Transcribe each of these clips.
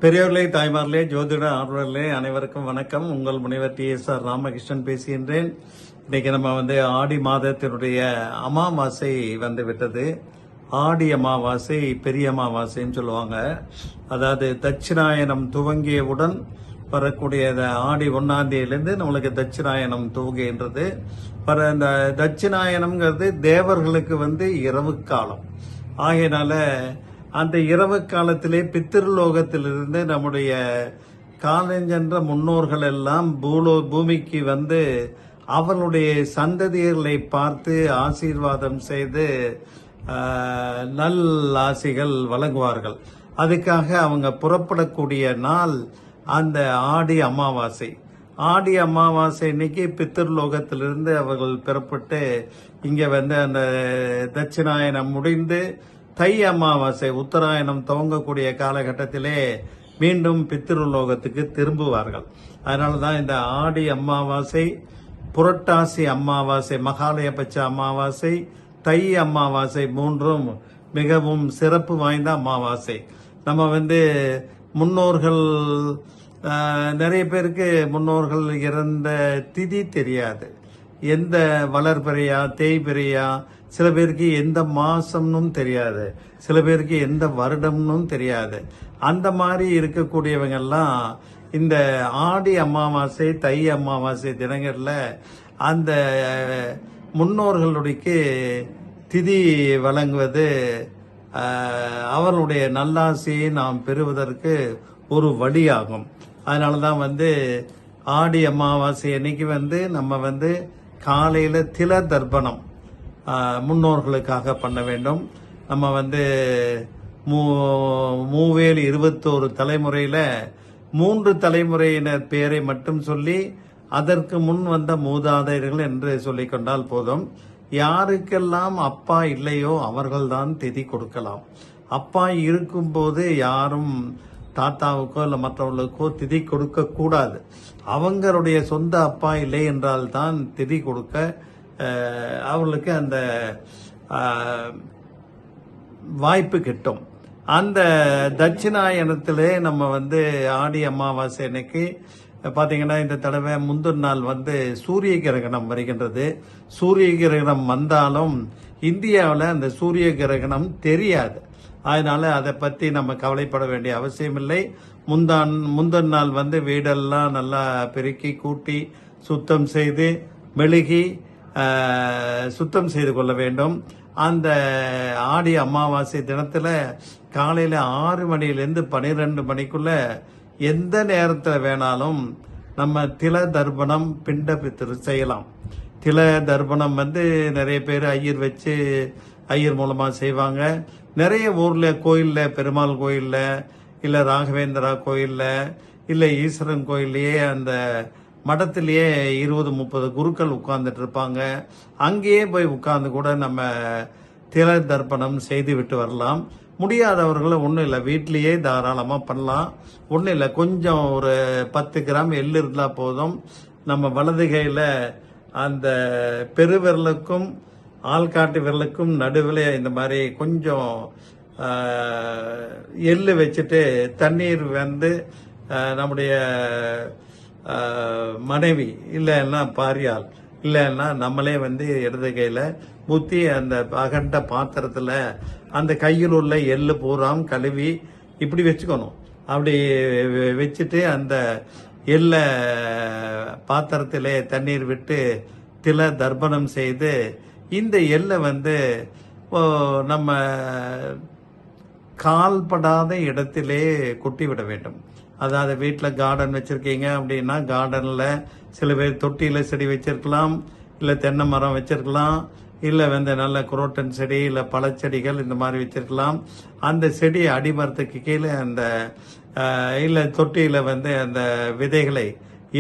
பெரியவர்களே, தாய்மார்களே, ஜோதிட ஆர்வலர்களே அனைவருக்கும் வணக்கம். உங்கள் முனைவர் TSR ராமகிருஷ்ணன் பேசுகின்றேன். இன்னைக்கு நம்ம ஆடி மாதத்தினுடைய அமாவாசை வந்து விட்டது. ஆடி அமாவாசை பெரிய அமாவாசைன்னு சொல்லுவாங்க. அதாவது தட்சிணாயனம் துவங்கியவுடன் வரக்கூடிய ஆடி 1ஆம் தேதியிலிருந்து நம்மளுக்கு தட்சிணாயனம் துவங்குகின்றது. இந்த தட்சிணாயனம்ங்கிறது தேவர்களுக்கு இரவு காலம் ஆகையினால அந்த இரவு காலத்திலே பித்திருலோகத்திலிருந்து நம்முடைய காலஞ்சென்ற முன்னோர்கள் எல்லாம் பூமிக்கு அவர்களுடைய சந்ததியர்களை பார்த்து ஆசீர்வாதம் செய்து நல் ஆசிகள் வழங்குவார்கள். அதுக்காக அவங்க புறப்படக்கூடிய நாள் அந்த ஆடி அமாவாசை. ஆடி அமாவாசை இன்னைக்கு பித்திருலோகத்திலிருந்து அவர்கள் பெறப்பட்டு இங்க அந்த தட்சிணாயனம் முடிந்து தை அமாவாசை உத்தராயணம் துவங்கக்கூடிய காலகட்டத்திலே மீண்டும் பித்திருலோகத்துக்கு திரும்புவார்கள். அதனாலதான் இந்த ஆடி அமாவாசை, புரட்டாசி அமாவாசை, மகாலயபட்ச அமாவாசை, தை அமாவாசை மூன்றும் மிகவும் சிறப்பு வாய்ந்த அமாவாசை. நம்ம முன்னோர்கள் நிறைய பேருக்கு முன்னோர்கள் இறந்த திதி தெரியாது. எந்த வளர்பிறையா தேய்பிறையா, சில பேருக்கு எந்த மாசம்னு தெரியாது, சில பேருக்கு எந்த வருடம்னு தெரியாது. அந்த மாதிரி இருக்கக்கூடியவங்க எல்லாம் இந்த ஆடி அமாவாசை தை அமாவாசை தினங்கள்ல அந்த முன்னோர்களுடைய திதி வழங்குவது அவர்களுடைய நல்லாசையை நாம் பெறுவதற்கு ஒரு வழியாகும். அதனாலதான் ஆடி அமாவாசை அன்னைக்கு நம்ம காலையில தில தர்ப்பணம் முன்னோர்களுக்காக பண்ண வேண்டும். நம்ம மூவேல் 21 தலைமுறையில 3 தலைமுறையினர் பெயரை மட்டும் சொல்லி அதற்கு முன் வந்த மூதாதையர்கள் என்று சொல்லிக் கொண்டால் போதும். யாருக்கெல்லாம் அப்பா இல்லையோ அவர்கள்தான் திதி கொடுக்கலாம். அப்பா இருக்கும்போது யாரும் தாத்தாவுக்கோ இல்லை மற்றவர்களுக்கோ திதி கொடுக்க கூடாது. அவங்களுடைய சொந்த அப்பா இல்லை என்றால் தான் திதி கொடுக்க அவர்களுக்கு அந்த வாய்ப்பு கிட்டும். அந்த தட்சிணாயனத்திலே நம்ம ஆடி அமாவாசை அன்னைக்கு பாத்தீங்கன்னா இந்த தடவை முந்தின நாள் சூரிய கிரகணம் வருகின்றது. சூரிய கிரகணம் வந்தாலும் இந்தியாவில் அந்த சூரிய கிரகணம் தெரியாது. அதனால அதை பத்தி நம்ம கவலைப்பட வேண்டிய அவசியம் இல்லை. முந்தின நாள் வீடெல்லாம் நல்லா பெருக்கி கூட்டி சுத்தம் செய்து மெழுகி சுத்தம் செய்து கொள்ள வேண்டும். அந்த ஆடி அமாவாசை தினத்துல காலையில 6 மணியிலிருந்து 12 மணிக்குள்ள எந்த நேரத்தில் வேணாலும் நம்ம தில தர்ப்பணம் பிண்ட பித்திரு செய்யலாம். தில தர்ப்பணம் நிறைய பேர் ஐயர் வச்சு ஐயர் மூலமா செய்வாங்க. நிறைய ஊர்ல கோயில்ல, பெருமாள் கோயில்ல, இல்ல ராகவேந்திரா கோயில்ல, இல்ல ஈஸ்வரன் கோயில்லயே அந்த மடத்திலேயே 20-30 குருக்கள் உட்கார்ந்துட்டு இருப்பாங்க. அங்கேயே போய் உட்கார்ந்து கூட நம்ம தில தர்ப்பணம் செய்து விட்டு வரலாம். முடியாதவர்களும் ஒன்றும் இல்லை, வீட்லேயே தாராளமாக பண்ணலாம். ஒன்றும் இல்லை, கொஞ்சம் ஒரு 10 கிராம் எள்ளு இருந்தால் போதும். நம்ம வலது கையில் அந்த பெருவிரலுக்கும் ஆள்காட்டு விரலுக்கும் நடுவில் இந்த மாதிரி கொஞ்சம் எள்ளு வச்சுட்டு தண்ணீர் நம்முடைய மனைவி இல்லைன்னா பாரியால் இல்லைன்னா நம்மளே இடது கையில ஊத்தி அந்த அகண்ட பாத்திரத்துல அந்த கையில் உள்ள எள்ளு பூராம் கழுவி இப்படி வச்சுக்கணும். அப்படி வச்சுட்டு அந்த எள்ள பாத்திரத்திலே தண்ணீர் விட்டு தில தர்ப்பணம் செய்து இந்த எள்ளை நம்ம கால்படாத இடத்திலே கொட்டி விட வேண்டும். அதாவது வீட்டில் கார்டன் வச்சிருக்கீங்க அப்படின்னா கார்டன்ல சில பேர் தொட்டியில செடி வச்சிருக்கலாம், இல்ல தென்னை மரம் வச்சிருக்கலாம், இல்ல நல்ல குரோட்டன் செடி இல்ல பழச்செடிகள் இந்த மாதிரி வச்சிருக்கலாம். அந்த செடி அடிமரத்துக்கு கீழே அந்த இல்ல தொட்டியில அந்த விதைகளை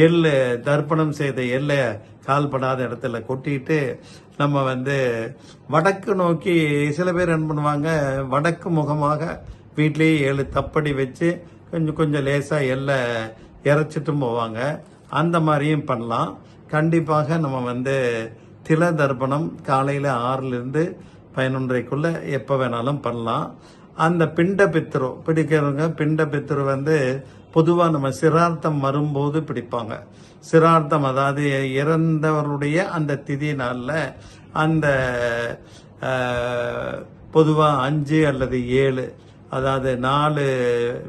எள்ளு தர்ப்பணம் செய்த எள்ளை கால்படாத இடத்துல கொட்டிட்டு நம்ம வடக்கு நோக்கி சில பேர் என்ன பண்ணுவாங்க, வடக்கு முகமாக வீட்லயே 7 தப்படி வச்சு கொஞ்சம் லேசா எள்ளை இறைச்சிட்டும் போவாங்க. அந்த மாதிரியும் பண்ணலாம். கண்டிப்பாக நம்ம தில தர்ப்பணம் காலையில 6லிருந்து 11:30க்குள்ள எப்ப வேணாலும் பண்ணலாம். அந்த பிண்ட பித்ரு பிடிக்கிறவங்க, பிண்ட பித்ரு வந்து பொதுவாக நம்ம சிரார்த்தம் வரும்போது பிடிப்பாங்க. சிரார்த்தம் அதாவது இறந்தவருடைய அந்த திதி நாளில் அந்த பொதுவாக 5 அல்லது 7, அதாவது 4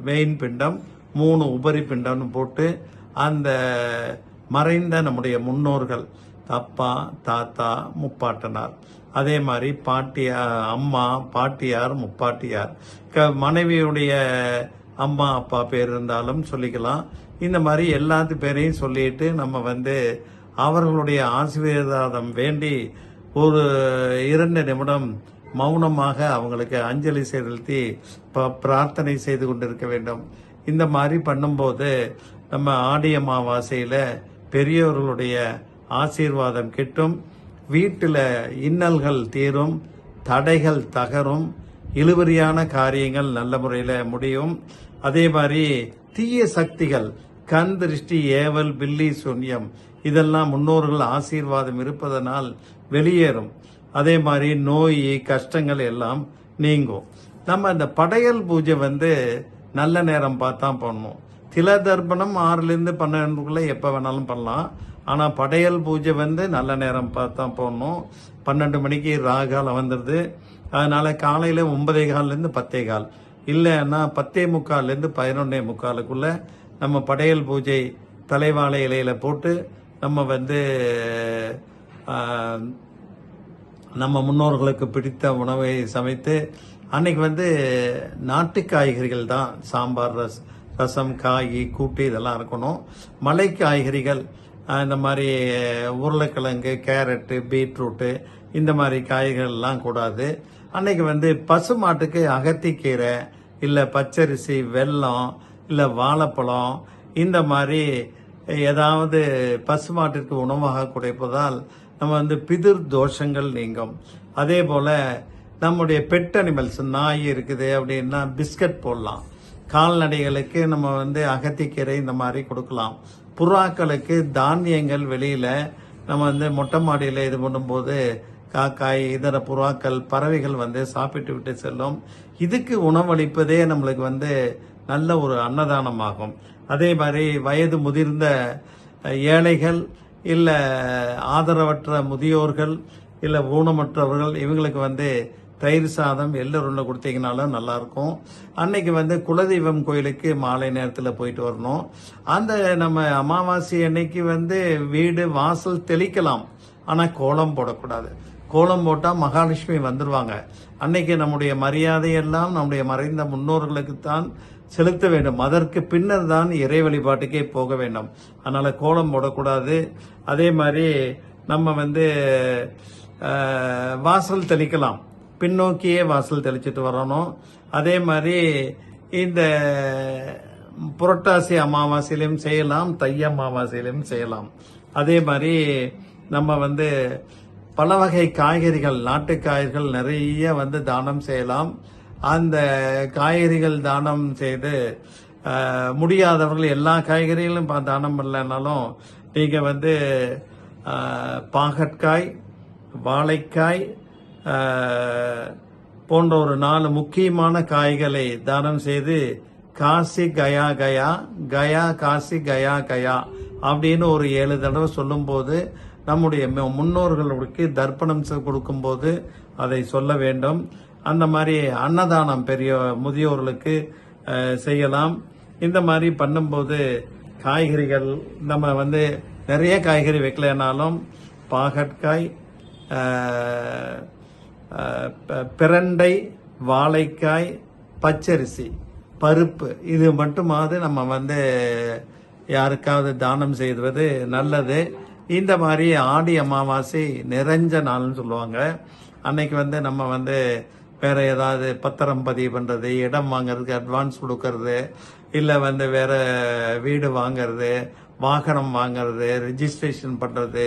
மெயின் பிண்டம் 3 உபரி பிண்டம்னு போட்டு அந்த மறைந்த நம்முடைய முன்னோர்கள் அப்பா, தாத்தா, முப்பாட்டனார், அதே மாதிரி அம்மா, பாட்டியார், முப்பாட்டியார், மனைவியுடைய அம்மா அப்பா பேர் இருந்தாலும் சொல்லிக்கலாம். இந்த மாதிரி எல்லாத்து பேரையும் சொல்லிட்டு நம்ம வந்து அவர்களுடைய ஆசீர்வாதம் வேண்டி ஒரு 2 நிமிடம் மௌனமாக அவங்களுக்கு அஞ்சலி செலுத்தி பிரார்த்தனை செய்து கொண்டிருக்க வேண்டும். இந்த மாதிரி பண்ணும்போது நம்ம ஆடி அமாவாசையில பெரியவர்களுடைய ஆசீர்வாதம் கிட்டும், வீட்டில் இன்னல்கள் தீரும், தடைகள் தகரும், இழுபறியான காரியங்கள் நல்ல முறையில் முடியும். அதே மாதிரி தீய சக்திகள், கண் திருஷ்டி, ஏவல், பில்லி, சூன்யம் இதெல்லாம் முன்னோர்கள் ஆசீர்வாதம் இருப்பதனால் வெளியேறும். அதே மாதிரி நோய் கஷ்டங்கள் எல்லாம் நீங்கும். நம்ம இந்த படையல் பூஜை வந்து நல்ல நேரம் பார்த்தா பண்ணணும். தில தர்ப்பணம் 6லேருந்து 12க்குள்ள எப்போ வேணாலும் பண்ணலாம். ஆனால் படையல் பூஜை வந்து நல்ல நேரம் பார்த்தா போடணும். 12 மணிக்கு ராகாலம் வந்துடுது. அதனால காலையில் 9:15லேருந்து 10:15, இல்லைன்னா 10:45லேருந்து 11:45க்குள்ள நம்ம படையல் பூஜை தலைவாழை இலையில போட்டு நம்ம வந்து நம்ம முன்னோர்களுக்கு பிடித்த உணவை சமைத்து அன்னைக்கு வந்து நாட்டு காய்கறிகள் தான், சாம்பார், ரசம், காய், கூட்டு இதெல்லாம் இருக்கணும். மலை காய்கறிகள் இந்த மாதிரி உருளைக்கிழங்கு, கேரட்டு, பீட்ரூட்டு இந்த மாதிரி காய்கறிகள்லாம் கூடாது. அன்னைக்கு வந்து பசு மாட்டுக்கு அகத்திக்கீரை, இல்லை பச்சரிசி, வெல்லம், இல்லை வாழைப்பழம் இந்த மாதிரி ஏதாவது பசு மாட்டிற்கு உணவாக குறைப்பதால் நம்ம வந்து பிதிர் தோஷங்கள் நீங்கும். அதே போல நம்முடைய பெட் அனிமல்ஸ், நாய் இருக்குது அப்படின்னா பிஸ்கட் போடலாம். கால்நடைகளுக்கு நம்ம வந்து அகத்திக்கீரை இந்த மாதிரி கொடுக்கலாம். புறாக்களுக்கு தானியங்கள் வெளியில நம்ம வந்து மொட்டை மாடியில் இது பண்ணும்போது காக்காய், இதர புறாக்கள், பறவைகள் வந்து சாப்பிட்டு விட்டு செல்லும். இதுக்கு உணவளிப்பதே நம்மளுக்கு வந்து நல்ல ஒரு அன்னதானமாகும். அதே மாதிரி வயது முதிர்ந்த ஏழைகள், இல்லை ஆதரவற்ற முதியோர்கள், இல்லை ஊனமற்றவர்கள் இவங்களுக்கு வந்து தயிர் சாதம், எள்ளுருண்டை கொடுத்தீங்கனாலும் நல்லா இருக்கும். அன்னைக்கு வந்து குலதெய்வம் கோயிலுக்கு மாலை நேரத்தில் போயிட்டு வரணும். அந்த நம்ம அமாவாசை அன்னைக்கு வந்து வீடு வாசல் தெளிக்கலாம், ஆனால் கோலம் போடக்கூடாது. கோலம் போட்டால் மகாலட்சுமி வந்துடுவாங்க. அன்னைக்கு நம்முடைய மரியாதையெல்லாம் நம்முடைய மறைந்த முன்னோர்களுக்கு தான் செலுத்த வேண்டும். அதற்கு பின்னர் தான் இறை வழிபாட்டுக்கே போக வேண்டும். அதனால கோலம் போடக்கூடாது. அதே மாதிரி நம்ம வந்து வாசல் தெளிக்கலாம், பின்னோக்கியே வாசல் தெளிச்சிட்டு வரணும். அதே மாதிரி இந்த புரட்டாசி அமாவாசையிலும் செய்யலாம், தை அமாவாசையிலும் செய்யலாம். அதே மாதிரி நம்ம வந்து பல வகை காய்கறிகள், நாட்டு காய்கறிகள் நிறைய வந்து தானம் செய்யலாம். அந்த காய்கறிகள் தானம் செய்து முடியாதவர்கள் எல்லா காய்கறிகளும் தானம் பண்ணலனாலும் நீங்க வந்து பாகற்காய், வாழைக்காய் போன்ற ஒரு 4 முக்கியமான காய்களை தானம் செய்து காசி கயா கயா, கயா காசி கயா கயா அப்படின்னு ஒரு 7 தடவை சொல்லும்போது நம்முடைய முன்னோர்களுக்கு தர்ப்பணம் கொடுக்கும்போது அதை சொல்ல வேண்டும். அந்த மாதிரி அன்னதானம் பெரிய முதியோர்களுக்கு செய்யலாம். இந்த மாதிரி பண்ணும்போது காய்கறிகள் நம்ம வந்து நிறைய காய்கறி வைக்கலனாலும் பாகற்காய், பிரண்டை, வாழைக்காய், பச்சரிசி, பருப்பு இது மட்டுமாவது நம்ம வந்து யாருக்காவது தானம் செய்வது நல்லது. இந்த மாதிரி ஆடி அமாவாசை நிறைஞ்ச நாள்னு சொல்லுவாங்க. அன்னைக்கு வந்து நம்ம வந்து வேற ஏதாவது பத்திரம் பதிவு பண்றது, இடம் வாங்கறதுக்கு அட்வான்ஸ் கொடுக்கறது, இல்லை வந்து வேற வீடு வாங்கறது, வாகனம் வாங்கறது, ரெஜிஸ்ட்ரேஷன் பண்றது,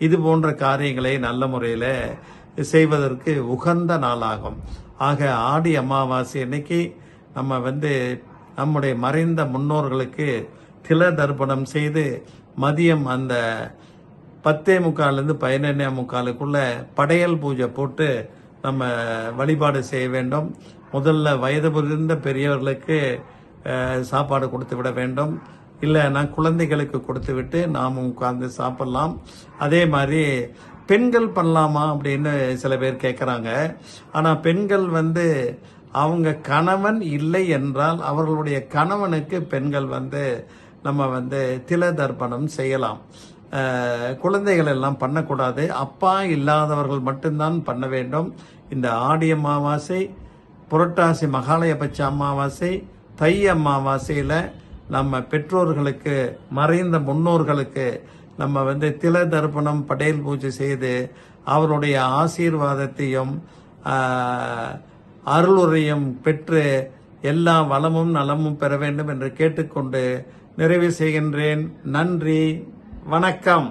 இது போன்ற காரியங்களை நல்ல முறையில் செய்வதற்கு உகந்த நாளாகும். ஆக ஆடி அமாவாசை அன்னைக்கு நம்ம வந்து நம்முடைய மறைந்த முன்னோர்களுக்கு தில தர்ப்பணம் செய்து மதியம் அந்த 10:45லேருந்து 11:45க்குள்ள படையல் பூஜை போட்டு நம்ம வழிபாடு செய்ய வேண்டும். முதல்ல வயது முதிர்ந்த பெரியவர்களுக்கு சாப்பாடு கொடுத்து விட வேண்டும். இல்லைன்னா குழந்தைகளுக்கு கொடுத்து விட்டு நாம் உட்கார்ந்து சாப்பிடலாம். அதே மாதிரி பெண்கள் பண்ணலாமா அப்படின்னு சில பேர் கேட்குறாங்க. ஆனால் பெண்கள் வந்து அவங்க கணவன் இல்லை என்றால் அவர்களுடைய கணவனுக்கு பெண்கள் வந்து நம்ம வந்து தில தர்ப்பணம் செய்யலாம். குழந்தைகள் எல்லாம் பண்ணக்கூடாது. அப்பா இல்லாதவர்கள் மட்டும்தான் பண்ண வேண்டும். இந்த ஆடி அமாவாசை, புரட்டாசி மகாலயபட்ச அமாவாசை, தை அமாவாசையில் நம்ம பெற்றோர்களுக்கு, மறைந்த முன்னோர்களுக்கு நம்ம வந்து தில தர்ப்பணம், படேல் பூஜை செய்து அவருடைய ஆசீர்வாதத்தையும் அருளுரையும் பெற்று எல்லா வளமும் நலமும் பெற வேண்டும் என்று கேட்டுக்கொண்டு நிறைவு செய்கின்றேன். நன்றி, வணக்கம்.